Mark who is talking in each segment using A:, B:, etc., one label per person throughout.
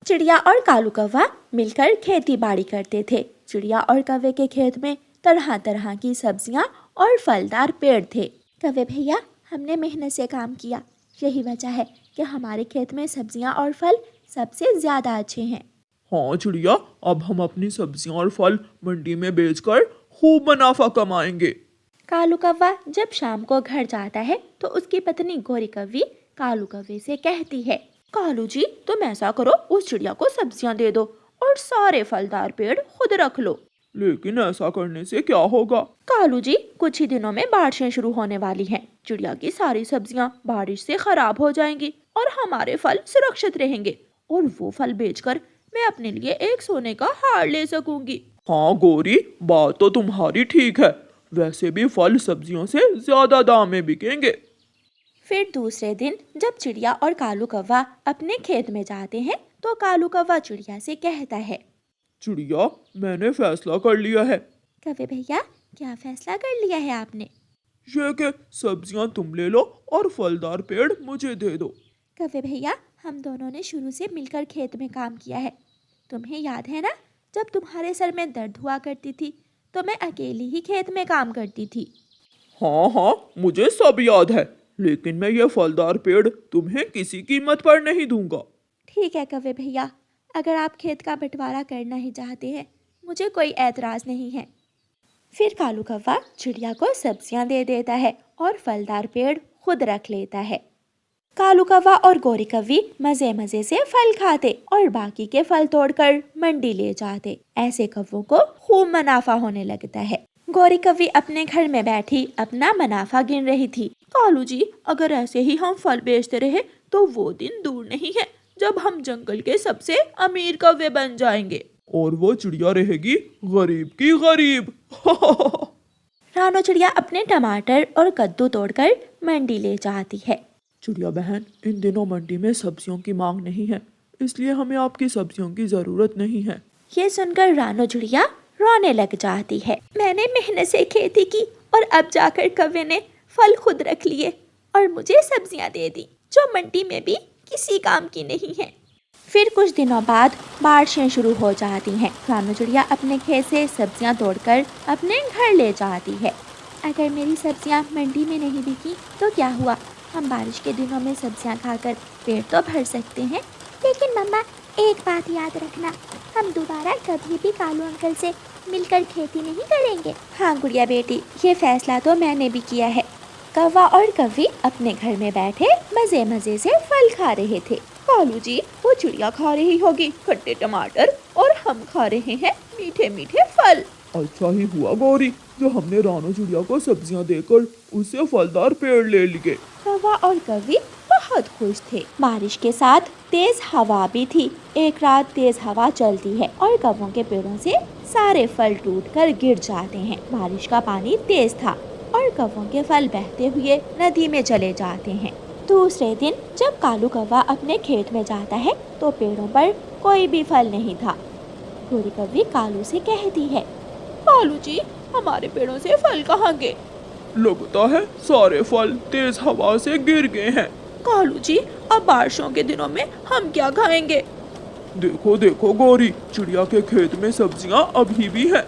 A: चिड़िया और कालू कौवा मिलकर खेती बाड़ी करते थे। चिड़िया और कौवे के खेत में तरह तरह की सब्जियां और फलदार पेड़ थे। कौवे भैया, हमने मेहनत से काम किया, यही वजह है कि हमारे खेत में सब्जियां और फल सबसे ज्यादा अच्छे हैं।
B: हाँ चिड़िया, अब हम अपनी सब्जियां और फल मंडी में बेचकर खूब मुनाफा कमाएंगे।
A: कालू कौवा जब शाम को घर जाता है तो उसकी पत्नी गोरी कौवी कालू कौवे से कहती है, कालू जी, तुम ऐसा करो, उस चिड़िया को सब्जियां दे दो और सारे फलदार पेड़ खुद रख लो।
B: लेकिन ऐसा करने से क्या होगा?
A: कालू जी, कुछ ही दिनों में बारिशें शुरू होने वाली हैं। चिड़िया की सारी सब्जियां बारिश से खराब हो जाएंगी और हमारे फल सुरक्षित रहेंगे और वो फल बेचकर मैं अपने लिए एक सोने का हार ले सकूंगी।
B: हाँ गोरी, बात तो तुम्हारी ठीक है। वैसे भी फल सब्जियों से ज्यादा दाम में बिकेंगे।
A: फिर दूसरे दिन जब चिड़िया और कालू कौवा अपने खेत में जाते हैं तो कालू कौवा चिड़िया से कहता है,
B: चिड़िया, मैंने फैसला कर लिया है।
A: कौवे भैया, क्या फैसला कर लिया है आपने?
B: ये कि सब्जियां तुम ले लो और फलदार पेड़ मुझे दे दो।
A: कौवे भैया, हम दोनों ने शुरू से मिलकर खेत में काम किया है। तुम्हें याद है ना, जब तुम्हारे सर में दर्द हुआ करती थी तो मैं अकेली ही खेत में काम करती थी।
B: हाँ हाँ, मुझे सब याद है, लेकिन मैं ये फलदार पेड़ तुम्हें किसी कीमत पर नहीं दूंगा।
A: ठीक है कौवे भैया, अगर आप खेत का बंटवारा करना ही चाहते हैं, मुझे कोई एतराज नहीं है। फिर कालू कौवा चिड़िया को सब्जियां दे देता है और फलदार पेड़ खुद रख लेता है। कालू कौवा और गोरी कौवी मजे मजे से फल खाते और बाकी के फल तोड़कर मंडी ले जाते। ऐसे कौवों को खूब मुनाफा होने लगता है। गोरी कौवी अपने घर में बैठी अपना मुनाफा गिन रही थी। कालू जी, अगर ऐसे ही हम फल बेचते रहे तो वो दिन दूर नहीं है जब हम जंगल के सबसे अमीर कौवे बन जाएंगे।
B: और वो चिड़िया रहेगी गरीब की गरीब।
A: रानो चिड़िया अपने टमाटर और कद्दू तोड़कर मंडी ले जाती है।
B: चिड़िया बहन, इन दिनों मंडी में सब्जियों की मांग नहीं है, इसलिए हमें आपकी सब्जियों की जरूरत नहीं है।
A: ये सुनकर रानो चिड़िया रोने लग जाती है। मैंने मेहनत से खेती की और अब जाकर कौवे ने फल खुद रख लिए और मुझे सब्जियां दे दी जो मंडी में भी किसी काम की नहीं है। फिर कुछ दिनों बाद बारिशें शुरू हो जाती हैं। रानो चिड़िया अपने खेत से सब्जियां तोड़कर अपने घर ले जाती है। अगर मेरी सब्जियां मंडी में नहीं बिकी तो क्या हुआ, हम बारिश के दिनों में सब्जियां खाकर पेट तो भर सकते हैं। लेकिन मम्मा, एक बात याद रखना, हम दोबारा कभी भी कालू अंकल से मिलकर खेती नहीं करेंगे। हाँ गुड़िया बेटी, ये फैसला तो मैंने भी किया है। कौवा और कौवी अपने घर में बैठे मजे मजे से फल खा रहे थे। कालू जी, वो चिड़िया खा रही होगी खट्टे टमाटर और हम खा रहे हैं मीठे मीठे फल।
B: अच्छा ही हुआ गौरी, जो हमने रानो चिड़िया को सब्जियां देकर उससे फलदार पेड़ ले लिए।
A: कौवा और कौवी बहुत खुश थे। बारिश के साथ तेज हवा भी थी। एक रात तेज हवा चलती है और कौवों के पेड़ों से सारे फल टूटकर गिर जाते हैं। बारिश का पानी तेज था और कौवों के फल बहते हुए नदी में चले जाते हैं। दूसरे दिन जब कालू कौवा अपने खेत में जाता है तो पेड़ों पर कोई भी फल नहीं था। गोरी कौवी कालू से कहती है, कालू जी, हमारे पेड़ों से फल कहाँ गए?
B: लगता है सारे फल तेज हवा से गिर गए हैं।
A: कालू जी, अब बारिशों के दिनों में हम क्या खाएंगे?
B: देखो देखो गौरी, चिड़िया के खेत में सब्जियां अभी भी हैं।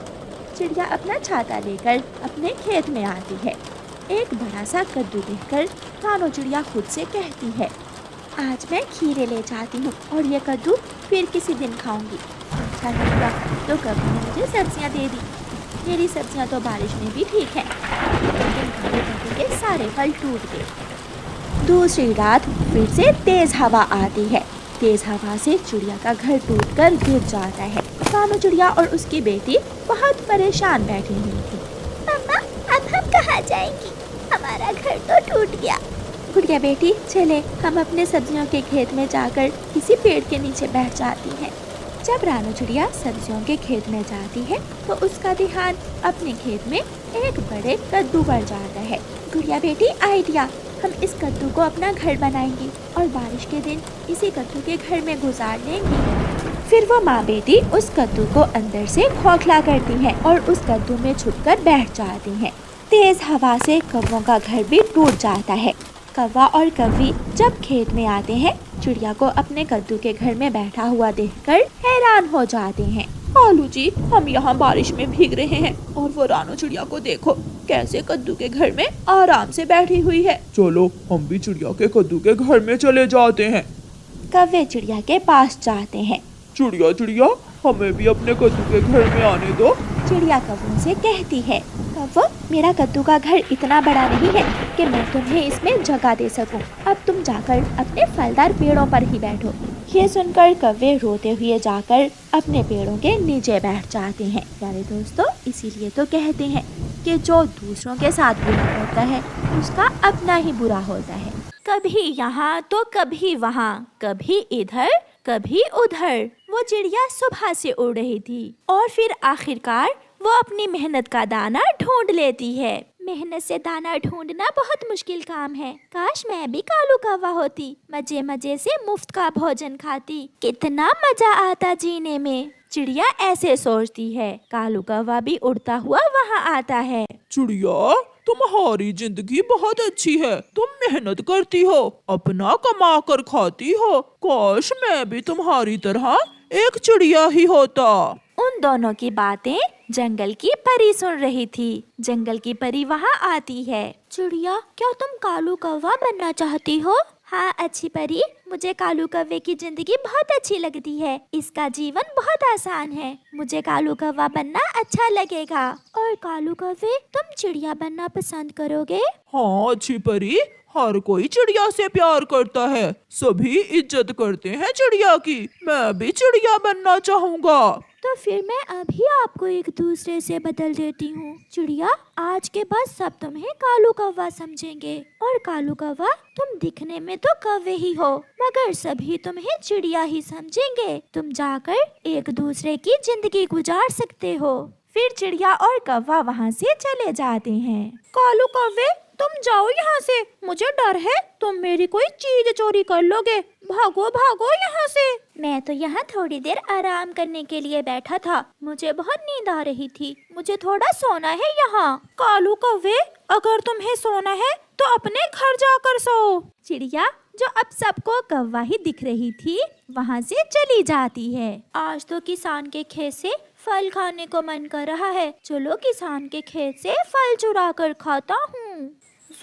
A: चिड़िया अपना छाता लेकर अपने खेत में आती है। एक बड़ा सा कद्दू देखकर रानो चिड़िया खुद से कहती है, आज मैं खीरे ले जाती हूँ और ये कद्दू फिर किसी दिन खाऊंगी। अच्छा लगा तो कभी ने मुझे सब्जियाँ दे दी। मेरी सब्जियाँ तो बारिश में भी ठीक है, लेकिन काले कद्दू के सारे फल टूट गए। दूसरी रात फिर से तेज हवा आती है। तेज हवा से चिड़िया का घर टूटकर गिर जाता है। रानो चिड़िया और उसकी बेटी बहुत परेशान बैठी हुई थी। मम्मा, अब हम कहाँ जाएंगी? हमारा घर तो टूट गया। गुड़िया बेटी, चले हम अपने सब्जियों के खेत में जाकर किसी पेड़ के नीचे बैठ जाती हैं। जब रानो चिड़िया सब्जियों के खेत में जाती है तो उसका ध्यान अपने खेत में एक बड़े कद्दू पर जाता है। गुड़िया बेटी, आइडिया, हम इस कद्दू को अपना घर बनाएंगी और बारिश के दिन इसी कद्दू के घर में गुजार लेंगी। फिर वो माँ बेटी उस कद्दू को अंदर से खोखला करती हैं और उस कद्दू में छुपकर बैठ जाती हैं। तेज हवा से कौवों का घर भी टूट जाता है। कौवा और कौवी जब खेत में आते हैं चिड़िया को अपने कद्दू के घर में बैठा हुआ देखकर हैरान हो जाते हैं। कालू जी, हम यहाँ बारिश में भीग रहे हैं और वो रानो चिड़िया को देखो कैसे कद्दू के घर में आराम से बैठी हुई है।
B: चलो हम भी चिड़िया के कद्दू के घर में चले जाते हैं।
A: कौवे चिड़िया के पास जाते हैं।
B: चिड़िया चिड़िया, हमें भी अपने कद्दू के घर में आने दो।
A: चिड़िया कौवों से कहती है, कौवो, मेरा कद्दू का घर इतना बड़ा नहीं है कि मैं तुम्हें इसमें जगह दे सकूं। अब तुम जाकर अपने फलदार पेड़ों पर ही बैठो। ये सुनकर कौवे रोते हुए जाकर अपने पेड़ों के नीचे बैठ जाते हैं। प्यारे दोस्तों, इसीलिए तो कहते हैं कि जो दूसरों के साथ बुरा होता है उसका अपना ही बुरा होता है। कभी यहाँ तो कभी वहाँ, कभी इधर कभी उधर। वो चिड़िया सुबह से उड़ रही थी और फिर आखिरकार वो अपनी मेहनत का दाना ढूंढ लेती है। मेहनत से दाना ढूंढना बहुत मुश्किल काम है। काश मैं भी कालू कौवा होती, मजे मजे से मुफ्त का भोजन खाती, कितना मजा आता जीने में। चिड़िया ऐसे सोचती है। कालू कौवा भी उड़ता हुआ वहाँ आता है।
B: चिड़िया, तुम्हारी जिंदगी बहुत अच्छी है। तुम मेहनत करती हो, अपना कमा कर खाती हो। काश मैं भी तुम्हारी तरह एक चिड़िया ही होता।
A: उन दोनों की बातें जंगल की परी सुन रही थी। जंगल की परी वहाँ आती है। चिड़िया, क्या तुम कालू कौवा बनना चाहती हो? हाँ अच्छी परी, मुझे कालू कौवे की जिंदगी बहुत अच्छी लगती है। इसका जीवन बहुत आसान है। मुझे कालू कौवा बनना अच्छा लगेगा। और कालू कौवे, तुम चिड़िया बनना पसंद करोगे?
B: हाँ अच्छी परी, हर कोई चिड़िया से प्यार करता है। सभी इज्जत करते हैं चिड़िया की। मैं भी चिड़िया बनना चाहूँगा।
A: तो फिर मैं अभी आपको एक दूसरे से बदल देती हूँ। चिड़िया, आज के बाद सब तुम्हें कालू कौवा समझेंगे। और कालू कौवा, तुम दिखने में तो कौवे ही हो, मगर सभी तुम्हें चिड़िया ही समझेंगे। तुम जाकर एक दूसरे की जिंदगी गुजार सकते हो। फिर चिड़िया और कौवा वहाँ से चले जाते हैं। कालू कौवे, तुम जाओ यहाँ से, मुझे डर है तुम मेरी कोई चीज चोरी कर लोगे। भागो भागो यहाँ से। मैं तो यहाँ थोड़ी देर आराम करने के लिए बैठा था, मुझे बहुत नींद आ रही थी, मुझे थोड़ा सोना है यहाँ। कालू कौवे, अगर तुम्हें सोना है तो अपने घर जाकर सो। चिड़िया, जो अब सबको कौवा ही दिख रही थी, वहाँ से चली जाती है। आज तो किसान के खेत से फल खाने को मन कर रहा है। चलो किसान के खेत से फल चुरा कर खाता हूँ।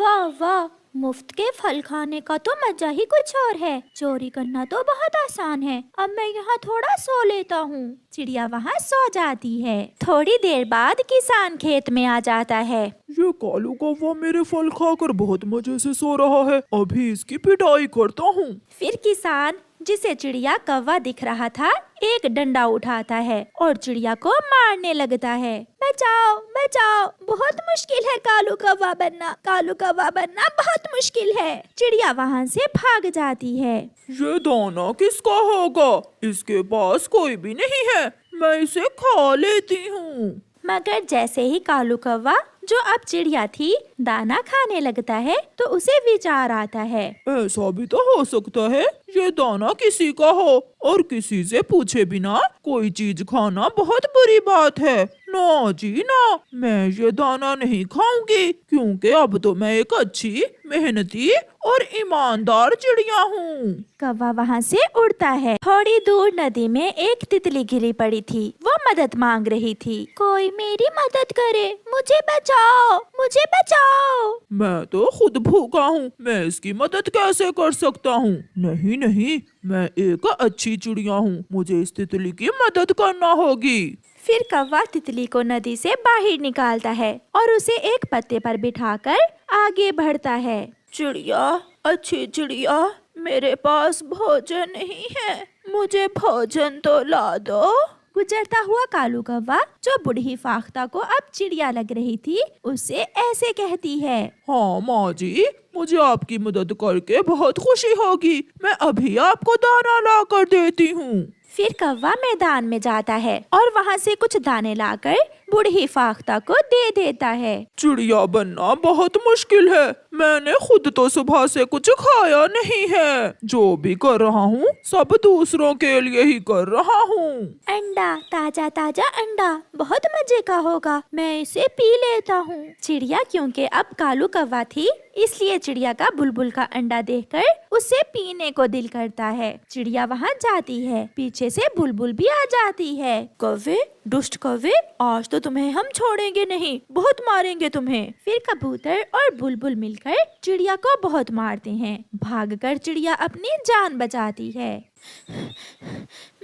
A: वाह वाह, मुफ्त के फल खाने का तो मजा ही कुछ और है। चोरी करना तो बहुत आसान है। अब मैं यहाँ थोड़ा सो लेता हूँ। चिड़िया वहाँ सो जाती है। थोड़ी देर बाद किसान खेत में आ जाता है।
B: ये कालू कौवा मेरे फल खाकर बहुत मजे से सो रहा है। अभी इसकी पिटाई करता हूँ।
A: फिर किसान, जिसे चिड़िया कौवा दिख रहा था, एक डंडा उठाता है और चिड़िया को मारने लगता है। बचाओ बचाओ, बहुत मुश्किल है कालू कौवा बनना। कालू कौवा बनना बहुत मुश्किल है। चिड़िया वहाँ से भाग जाती है।
B: ये दाना किसका होगा? इसके पास कोई भी नहीं है, मैं इसे खा लेती हूँ।
A: मगर जैसे ही कालू कौवा, जो अब चिड़िया थी, दाना खाने लगता है तो उसे विचार आता है।
B: ऐसा भी तो हो सकता है ये दाना किसी का हो और किसी से पूछे बिना कोई चीज खाना बहुत बुरी बात है। ना जी ना, मैं ये दाना नहीं खाऊंगी, क्योंकि अब तो मैं एक अच्छी, मेहनती और ईमानदार चिड़िया हूँ।
A: कौवा वहाँ से उड़ता है। थोड़ी दूर नदी में एक तितली गिरी पड़ी थी। वो मदद मांग रही थी। कोई मेरी मदद करे, मुझे बचाओ, मुझे बचाओ।
B: मैं तो खुद भूखा हूँ, मैं इसकी मदद कैसे कर सकता हूँ? नहीं नहीं, मैं एक अच्छी चिड़िया हूँ, मुझे इस तितली की मदद करना होगी।
A: फिर कौवा तितली को नदी से बाहर निकालता है और उसे एक पत्ते पर बिठाकर आगे बढ़ता है।
B: चिड़िया, अच्छी चिड़िया, मेरे पास भोजन नहीं है, मुझे भोजन तो ला दो।
A: गुजरता हुआ कालू कौवा, जो बूढ़ी फाख्ता को अब चिड़िया लग रही थी, उससे ऐसे कहती है।
B: हाँ माँ जी, मुझे आपकी मदद करके बहुत खुशी होगी। मैं अभी आपको दाना ला कर देती हूँ।
A: फिर कौवा मैदान में जाता है और वहाँ से कुछ दाने लाकर बूढ़ी फाख्ता को दे देता है।
B: चिड़िया बनना बहुत मुश्किल है। मैंने खुद तो सुबह से कुछ खाया नहीं है। जो भी कर रहा हूँ सब दूसरों के लिए ही कर रहा हूँ।
A: अंडा, ताजा ताजा अंडा, बहुत मजे का होगा, मैं इसे पी लेता हूँ। चिड़िया क्योंकि अब कालू कौवा थी, इसलिए चिड़िया का बुलबुल का अंडा देखकर उसे पीने को दिल करता है। चिड़िया वहाँ जाती है, पीछे से बुलबुल भी आ जाती है। कौवे, दुष्ट कौवे, आज तो तुम्हें हम छोड़ेंगे नहीं, बहुत मारेंगे तुम्हें। फिर कबूतर और बुलबुल मिलकर चिड़िया को बहुत मारते हैं। भागकर चिड़िया अपनी जान बचाती है।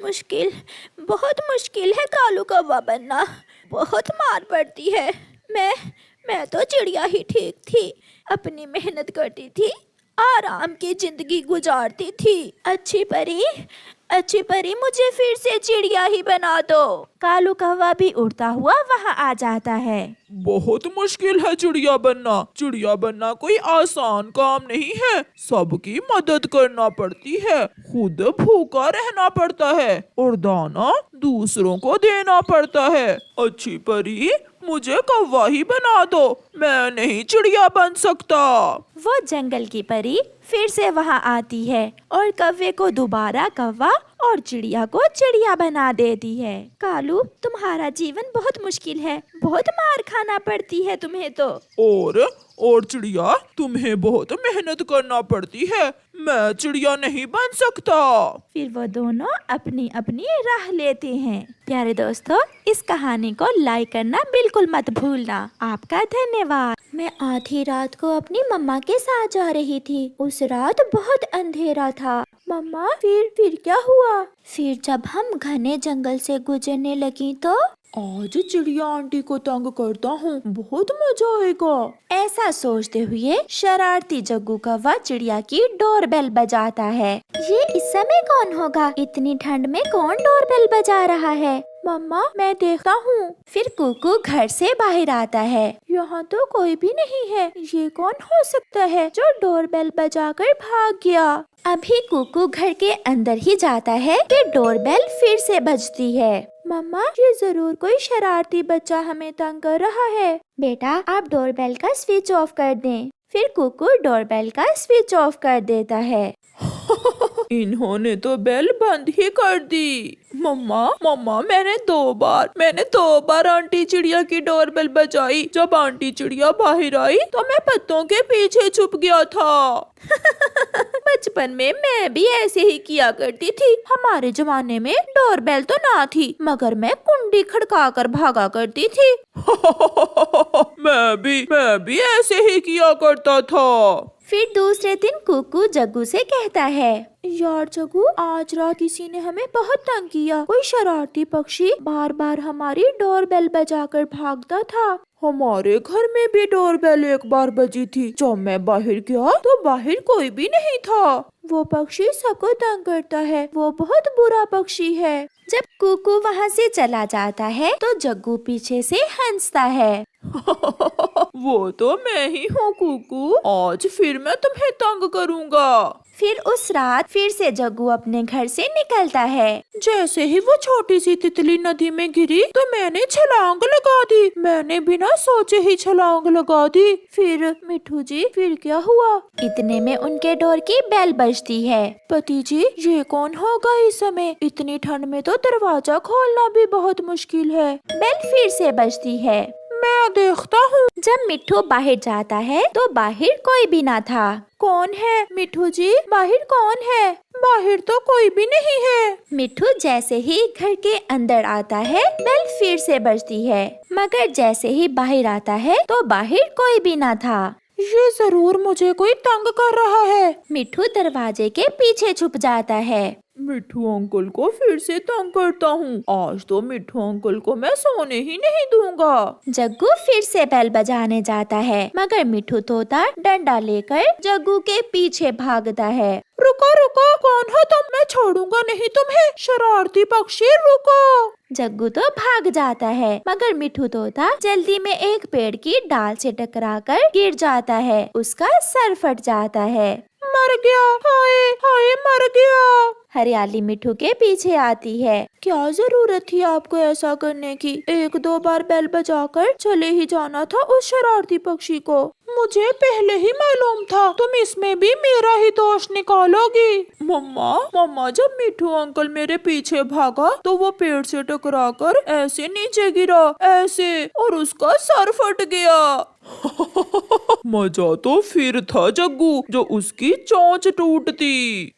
A: मुश्किल, बहुत मुश्किल है कालू कौवा बनना, बहुत मार पड़ती है। मैं तो चिड़िया ही ठीक थी, अपनी मेहनत करती थी, आराम की जिंदगी गुजारती थी। अच्छी परी मुझे फिर से चिड़िया ही बना दो। कालू कौवा भी उड़ता हुआ वहाँ आ जाता है।
B: बहुत मुश्किल है चिड़िया बनना। चिड़िया बनना कोई आसान काम नहीं है। सबकी मदद करना पड़ती है, खुद भूखा रहना पड़ता है और दाना दूसरों को देना पड़ता है। अच्छी परी, मुझे कौवा ही बना दो, मैं नहीं चिड़िया बन सकता।
A: वो जंगल की परी फिर से वहाँ आती है और कौवे को दोबारा कौवा और चिड़िया को चिड़िया बना देती है। कालू, तुम्हारा जीवन बहुत मुश्किल है, बहुत मार खाना पड़ती है तुम्हें तो।
B: और चिड़िया, तुम्हें बहुत मेहनत करना पड़ती है, मैं चिड़िया नहीं बन सकता।
A: फिर वो दोनों अपनी अपनी राह लेते हैं। प्यारे दोस्तों, इस कहानी को लाइक करना बिल्कुल मत भूलना। आपका धन्यवाद। मैं आधी रात को अपनी मम्मा के साथ जा रही थी। उस रात बहुत अंधेरा था। मम्मा, फिर क्या हुआ? फिर जब हम घने जंगल से गुजरने लगी तो
B: आज चिड़िया आंटी को तंग करता हूँ, बहुत मजा आएगा।
A: ऐसा सोचते हुए शरारती जग्गू कौवा चिड़िया की डोरबेल बजाता है। ये इस समय कौन होगा? इतनी ठंड में कौन डोरबेल बजा रहा है? मम्मा, मैं देखता हूँ। फिर कुकू घर से बाहर आता है। यहाँ तो कोई भी नहीं है, ये कौन हो सकता है जो डोरबेल बजाकर भाग गया? अभी कुकू घर के अंदर ही जाता है कि डोरबेल फिर से बजती है। मम्मा, ये जरूर कोई शरारती बच्चा हमें तंग कर रहा है। बेटा, आप डोरबेल का स्विच ऑफ कर दें। फिर कुकू डोरबेल का स्विच ऑफ कर देता है।
B: इन्होंने तो बेल बंद ही कर दी। मम्मा, मैंने दो बार आंटी चिड़िया की डोरबेल बजाई। जब आंटी चिड़िया बाहर आई तो मैं पत्तों के पीछे छुप गया था।
A: बचपन में मैं भी ऐसे ही किया करती थी। हमारे जमाने में डोरबेल तो ना थी, मगर मैं कुंडी खड़का कर भागा करती थी।
B: मैं भी ऐसे ही किया करता था।
A: फिर दूसरे दिन कुकू जग्गू से कहता है, यार जग्गू, आज रात किसी ने हमें बहुत तंग किया। कोई शरारती पक्षी बार बार हमारी डोरबेल बजाकर भागता था।
B: हमारे घर में भी डोरबेल एक बार बजी थी। जब मैं बाहर गया तो बाहर कोई भी नहीं था।
A: वो पक्षी सबको तंग करता है, वो बहुत बुरा पक्षी है। जब कुकू वहाँ से चला जाता है तो जग्गू पीछे से हंसता है।
B: वो तो मैं ही हूँ कुकू, आज फिर मैं तुम्हें तंग करूँगा।
A: फिर उस रात फिर से जग्गू अपने घर से निकलता है।
B: जैसे ही वो छोटी सी तितली नदी में गिरी तो मैंने छलांग लगा दी। मैंने बिना सोचे ही छलांग लगा दी।
A: फिर मिठू जी, फिर क्या हुआ? इतने में उनके डोर की बेल बजती है।
B: पति जी, ये कौन होगा इस समय? इतनी ठंड में तो दरवाजा खोलना भी बहुत मुश्किल है।
A: बेल फिर से बजती है।
B: मैं देखता हूँ।
A: जब मिठू बाहर जाता है तो बाहर कोई भी ना था।
B: कौन है मिठू जी? बाहर कौन है? बाहर तो कोई भी नहीं है।
A: मिठू जैसे ही घर के अंदर आता है बेल फिर से बजती है, मगर जैसे ही बाहर आता है तो बाहर कोई भी ना था।
B: ये जरूर मुझे कोई तंग कर रहा है।
A: मिठू दरवाजे के पीछे छुप जाता है।
B: मिठू अंकल को फिर से तंग करता हूँ। आज तो मिठू अंकल को मैं सोने ही नहीं दूंगा।
A: जग्गू फिर से बेल बजाने जाता है, मगर मिठू तोता डंडा लेकर जग्गू के पीछे भागता है।
B: रुको, कौन हो तुम? मैं छोड़ूंगा नहीं तुम्हें, शरारती पक्षी, रुको।
A: जग्गू तो भाग जाता है, मगर मिठू तोता जल्दी में एक पेड़ की डाल से टकराकर गिर जाता है। उसका सर फट जाता है।
B: मर गया, हाय मर गया।
A: हरियाली मिठू के पीछे आती है। क्या जरूरत थी आपको ऐसा करने की? एक दो बार बेल बजाकर चले ही जाना था उस शरारती पक्षी को।
B: मुझे पहले ही मालूम था तुम इसमें भी मेरा ही दोष निकालोगी। मम्मा मम्मा, जब मिठू अंकल मेरे पीछे भागा तो वो पेड़ से टकराकर ऐसे नीचे गिरा, ऐसे, और उसका सर फट गया। मजा तो फिर था जग्गू, जो उसकी चोंच टूटती।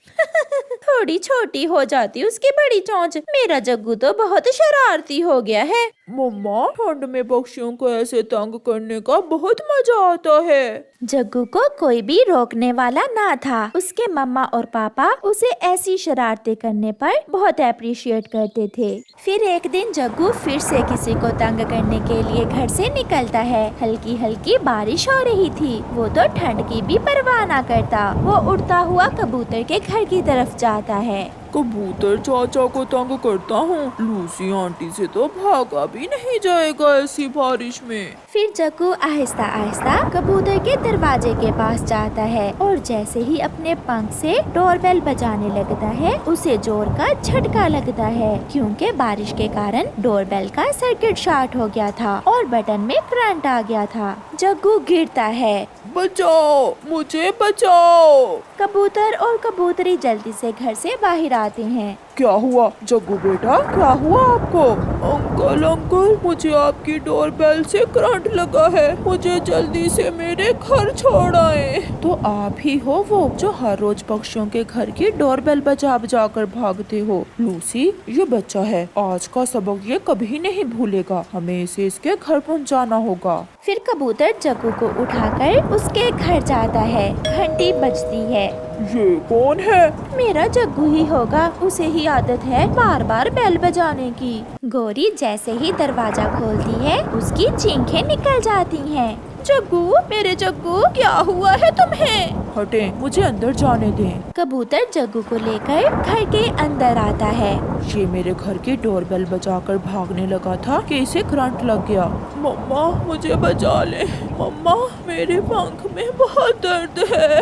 A: थोड़ी छोटी हो जाती उसकी बड़ी चोंच। मेरा जग्गू तो बहुत शरारती हो गया है।
B: मम्मा, ठंड में पक्षियों को ऐसे तंग करने का बहुत मजा आता है।
A: जग्गू को कोई भी रोकने वाला ना था। उसके मम्मा और पापा उसे ऐसी शरारतें करने पर बहुत अप्रिशिएट करते थे। फिर एक दिन जग्गू फिर से किसी को तंग करने के लिए घर से निकलता है। हल्की हल्की बारिश हो रही थी। वो तो ठंड की भी परवाह ना करता। वो उड़ता हुआ कबूतर के घर की तरफ जाता है।
B: कबूतर चाचा को तंग करता हूँ, लूसी आंटी से तो भागा भी नहीं जाएगा ऐसी बारिश में।
A: फिर जग्गू आहिस्ता आहिस्ता कबूतर के दरवाजे के पास जाता है और जैसे ही अपने पंख से डोरबेल बजाने लगता है, उसे जोर का झटका लगता है, क्योंकि बारिश के कारण डोरबेल का सर्किट शॉर्ट हो गया था और बटन में करंट आ गया था। जग्गू गिरता है।
B: बचाओ, मुझे बचाओ।
A: कबूतर और कबूतरी जल्दी से घर से बाहर आते हैं।
B: क्या हुआ जग्गू बेटा, क्या हुआ आपको? अंकल अंकल, मुझे आपकी डोरबेल से करंट लगा है, मुझे जल्दी से मेरे घर छोड़ आए। तो आप ही हो वो जो हर रोज पक्षियों के घर की डोरबेल बजा बजा कर भागते हो। लूसी, ये बच्चा है, आज का सबक ये कभी नहीं भूलेगा, हमें इसे इसके घर पहुंचाना होगा।
A: फिर कबूतर जग्गू को उठाकर उसके घर जाता है। घंटी बजती है।
B: ये कौन है?
A: मेरा जग्गू ही होगा, उसे ही आदत है बार बार बेल बजाने की। गौरी जैसे ही दरवाजा खोलती है, उसकी चीखें निकल जाती हैं। जग्गू, मेरे जग्गू, क्या हुआ है तुम्हें?
B: हटे, मुझे अंदर जाने दें।
A: कबूतर जग्गू को लेकर घर के अंदर आता है।
B: ये मेरे घर की डोरबेल बजाकर भागने लगा था कि इसे करंट लग गया। मम्मा, मुझे बचा ले। मम्मा, मेरे पंख में बहुत दर्द है।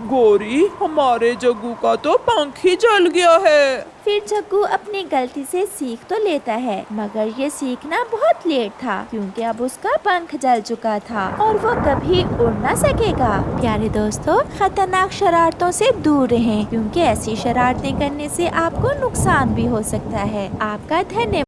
B: गौरी, हमारे जग्गू का तो पंख ही जल गया है।
A: फिर जग्गू अपनी गलती से सीख तो लेता है, मगर ये सीखना बहुत लेट था, क्योंकि अब उसका पंख जल चुका था और वो कभी उड़ ना सकेगा। प्यारे दोस्तों, खतरनाक शरारतों से दूर रहें, क्योंकि ऐसी शरारतें करने से आपको नुकसान भी हो सकता है। आपका धन्यवाद।